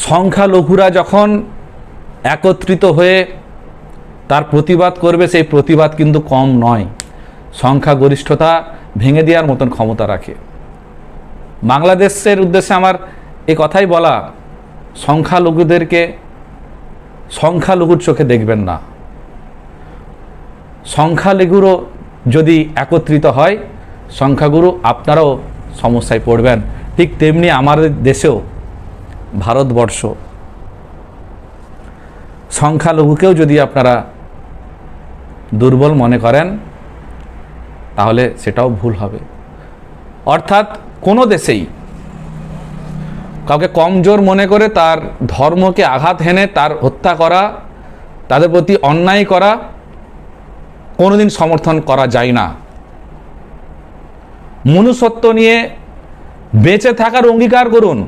সংখ্যালঘুরা যখন একত্রিত হয়ে তার প্রতিবাদ করবে, সেই প্রতিবাদ কিন্তু কম নয়, সংখ্যাগরিষ্ঠতা ভেঙে দেওয়ার মতন ক্ষমতা রাখে। বাংলাদেশের উদ্দেশ্যে আমার এই কথাই বলা, সংখ্যালঘুদেরকে সংখ্যালঘুর চোখে দেখবেন না। সংখ্যালঘুরও যদি একত্রিত হয়, সংখ্যাগুরু আপনারাও সমস্যায় পড়বেন। ঠিক তেমনি আমাদের দেশেও, ভারতবর্ষ, সংখ্যালঘুকেও যদি আপনারা দুর্বল মনে করেন, তাহলে সেটাও ভুল হবে। অর্থাৎ কোনো দেশেই কাউকে কমজোর মনে করে তার ধর্মকে আঘাত হেনে তার হত্যা করা, তাদের প্রতি অন্যায় করা কোনোদিন সমর্থন করা যায় না। মনুষ্যত্ব নিয়ে বেঁচে থাকার অঙ্গীকার করুন।